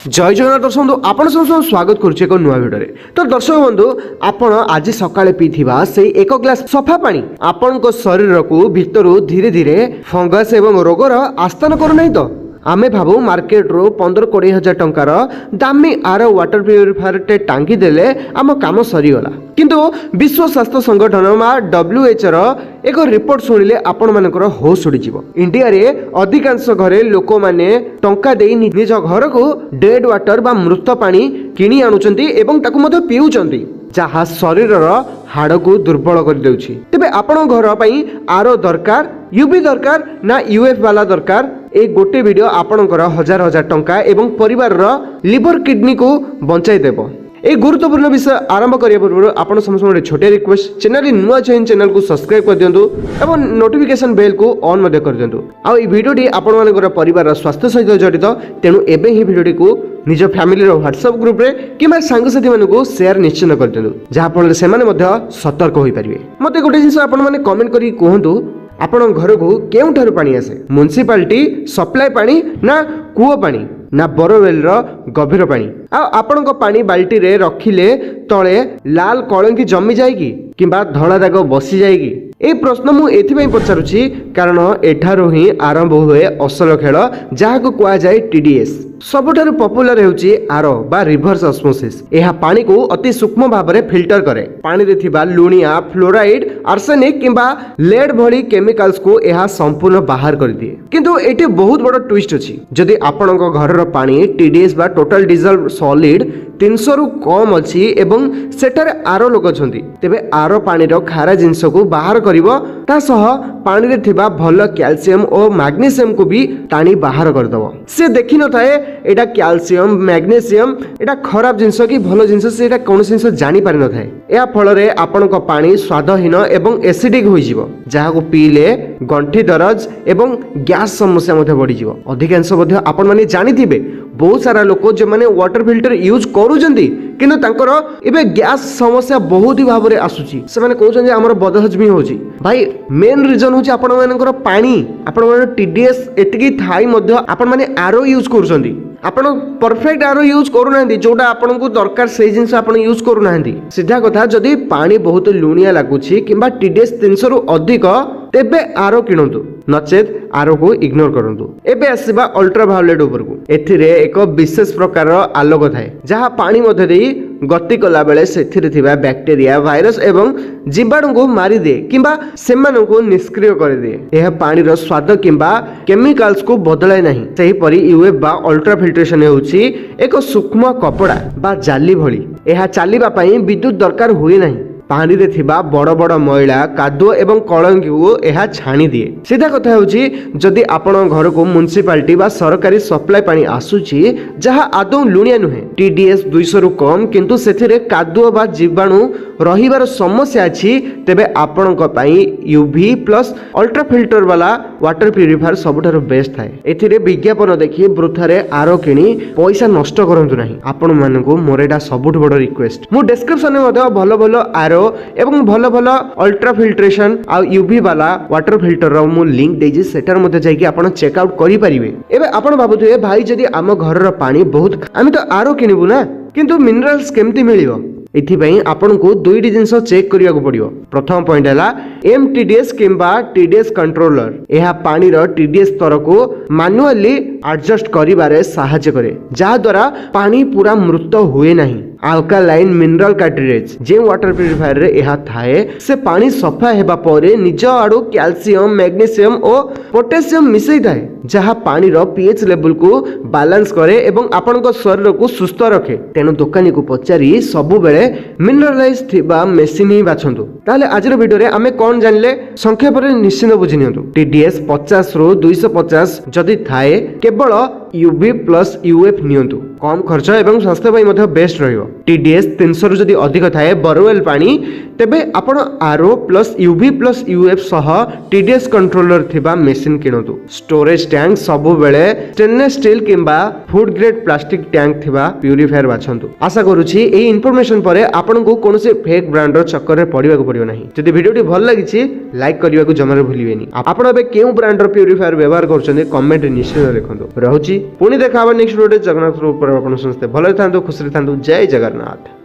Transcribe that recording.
जय जगन्नाथ दर्शक बंधु आपण सब स्वागत करुचे एक नुआ भिडियो तो दर्शक बंधु आपण आज सकाळे पीथिबा से एक ग्लास सफा पानी आपण को शरीर को भितरु धीरे धीरे फंगस एवं रोगर आस्थान करू नहीं तो आमे भाबू मार्केट रो 15-20 हजार टंकार दामी आर वाटर प्यूरिफायर टे टांगी देले आम काम सरीगला किंतु विश्व स्वास्थ्य संगठन WHO रो एक रिपोर्ट सुनिले आपण मानकर होश उड़ी जीवो। इंडिया रे अधिकांश घरे लोक माने टंका देई निज घर को डेड वाटर बा मृत पानी किनी आनुचंती एवं ताकु मते पिउचंती जहाँ शरीर हाड़ को दुर्बल कर देउछि। तेबे आपण घर पई आरो दरकार यूवी दरकार ना यूएफ वाला दरकार ए गोटे वीडियो आपणकर हजार हजार टंका एवं परिवार लिवर किडनी को बंचाई देबो। एक गुरुत्वपूर्ण विषय आरंभ करिया पूर्व आपण समस्त छोटे रिक्वेस्ट चैनल नुआ चैनल को सब्सक्राइब कर दियंतु एवं नोटिफिकेशन बेल को ऑन मध्ये कर दियंतु। आ ई वीडियोटी आपण मानकर परिवार स्वास्थ्य सहित जड़ित तेणु एबे ही वीडियोटी को निज फैमिली रो व्हाट्सएप ग्रुप रे किमा सांगसाथी मानकु शेयर निश्चित कर दियंतु जहा फल से माने मध्ये सतर्क होई परिबे। मते गोटे जिंस आपण माने कमेंट करी कहंतु आपण घर को केउठारु पानी आसे म्युनिसिपालिटी सप्लाई पानी ना कूओ पानी ना बोरवेल रो गभीर पानी आ आपण को पानी बाल्टी रे रखिले तळे लाल कलंकी जमी जाएगी किंबा धड़ा दाग बसी जाएगी। ए प्रश्न मु एथिपई पचारुछि कारण एठारो ही आरंभ हुए असल खेल जहा को कुआ जाए टीडीएस। सबुठारु पॉपुलर हेउछि आरो बा रिवर्स ऑस्मोसिस। एहा पानी को अति सूक्ष्म भाव में फिल्टर करे पानी रे थिबा लुणिया फ्लोराइड आर्सेनिक किंबा लेड भली केमिकल्स को एहा संपूर्ण बाहर कर दिए। किंतु एठी बहुत बड़ ट्विस्ट अछि जदि आपणक घरर पानी टीडीएस बा टोटल डिजल्व सॉलिड 300 रु कम अछि एवं सेठारे आरो लोक अछंती तेबे आरो पानी रो खारा जिंस को बाहर करिवो ता सह पानी रे थिबा भल कैल्शियम और मैग्नीशियम को भी टाणी बाहर कर दबो। से देखि न थाए एटा कैल्शियम मैग्नीशियम एटा खराब जिंस कि भल जिंस से एटा कोन जिंस जानि पारि न थाए। या फल रे आपणक पानी स्वादहीन एवं एसिडिक होई जिवो जहा को पीले गंठी दरज एवं गैस समस्या मध्ये बढ़ी जिवो। अधिकांश मध्ये आपण माने जानि थिबे बहुत सारा लोक जे माने वाटर फिल्टर यूज करूजंती किंतु तांकर एबे गैस समस्या बहुत ही भाव रे आसुची से माने कहउछन जे हमर बदहजमी होची। भाई मेन रीजन होची आपण मानकर पानी आपण माने टीडीएस एतिकी थाई मध्ये आपण माने आरो यूज करूजंती आपण परफेक्ट आरो यूज करू नांदी जोटा आपण को दरकार से जिंस आपण यूज करू नांदी। सीधा कथा जदी पानी बहुत लुणिया लागुची किंबा टीडीएस 300 रु अधिक तेबे आरो किणंतु नचेत आरो को इग्नोर करंतु। एबे आसीबा अल्ट्रावायोलेट ऊपर को एथिरे एक विशेष प्रकार आलोक थाए जहा पानी मध्ये देई गति कला बेले सेथिरे थिबा बैक्टीरिया वायरस एवं जीवाणु को मारी दे किंबा सेमान को निष्क्रिय कर दे। यह पानी रो स्वाद किंबा केमिकल्स को बदलाय नहीं। सही परी यूएफ बा अल्ट्रा फिल्ट्रेशन हेउची एक सूक्ष्म कपड़ा बा जाली भली यह चलिबा पई विद्युत दरकार हुए नहीं। पानी रे थिबा बड़ बड़ मैला कादुओ एवं कलंकी को यह छाणी दिए। सीधा कथा होची जदि आपण घर को म्युनिसिपालिटी बा सरकारी सप्लाई पानी आसुची जहा आदौ लुणिया नुहे टीडीएस 200 रु कम किंतु सेथिरे कादुओ बा जीवाणु रहिबार समस्या अछि तेबे आपणक पई यूवी प्लस अल्ट्रा फिल्टर वाला वाटर प्यूरिफायर सबुठारो बेस्ट थाए। एथिरे विज्ञापन देखि वृथारे आरो किनी पैसा नष्ट करंतु नाही। आपण मानकु मोर एटा सबुठ बड़ रिक्वेस्ट मु डिस्क्रिप्शन में मध्ये भलो भलो आरो एवं भल भल अल्ट्रा फिल्ट्रेशन आ यूवी वाला वाटर फिल्टर रो मु लिंक देजी सेटर मध्ये जाई कि आपण चेक आउट करि परिबे। एबे आपण भाबुथिबे भाई जदि आम घर रो पानी बहुत आमी तो आरो किनिबु ना किंतु मिनरल्स केमति मिलिबो एथिपई आपण को दुईटी जिंस चेक करिया को पड़ियो। प्रथम पॉइंट हैला एमटीडीएस किंबा टीडीएस कंट्रोलर यह पानी रो टीडीएस स्तर को मैन्युअली एडजस्ट करिबारे सहायता करे जहा द्वारा पानी पूरा मृत हुए नहीं। अल्कालाइन मिनरल कार्ट्रिज जे वाटर प्यूरिफायर रे यह थाए से पानी सफा हेबा परे निज आडो कैल्शियम मैग्नीशियम और पोटेशियम मिसई थाए जहा पानी रो पीएच लेवल को बैलेंस करे एवं आपण को शरीर को सुस्थ रखे। तेनु दुकानी को पचारी सबु बेले मिनरलाइज थिबा मेसिन ही बाछंतु। ताले आजर वीडियो रे आमे कोन जानले संक्षेप रे निश्चित बुझि नियंतु। टीडीएस 50 रु 250 जदि थाए केवल यूवी प्लस यूएफ नियंतु कम खर्च एवं स्वास्थ्य पई मध्ये बेस्ट रहियो। टीडीएस 300 रु जदि अधिक थाए बोरवेल पानी तेबे आपण RO plus UV plus UF सह टीडीएस कंट्रोलर थिबा मेसिन किनतु। स्टोरेज टैंक सबु बेले स्टेनलेस स्टील किंबा फूड ग्रेड प्लास्टिक टैंक थिबा प्यूरिफायर बाछंतु। आशा करूछि एई इन्फॉर्मेशन परे आपण को कोनसे फेक ब्रांड रो चक्कर रे पडिबा को पडियो नाही। जदि वीडियोटी भल लागिछि लाइक करिवा को जमारे भूलिबेनी। आपण बे केउ ब्रांड रो प्यूरिफायर व्यवहार करछन्ते कमेंट निश्चित लिखंतु। रहउछि पुनी देखाबा नेक्स्ट वीडियो जगन्नाथ ऊपर। ଆପଣ ସମସ୍ତେ ଭଲରେ ଥାନ୍ତୁ, ଖୁସିରେ ଥାନ୍ତୁ। ଜୟ ଜଗନ୍ନାଥ।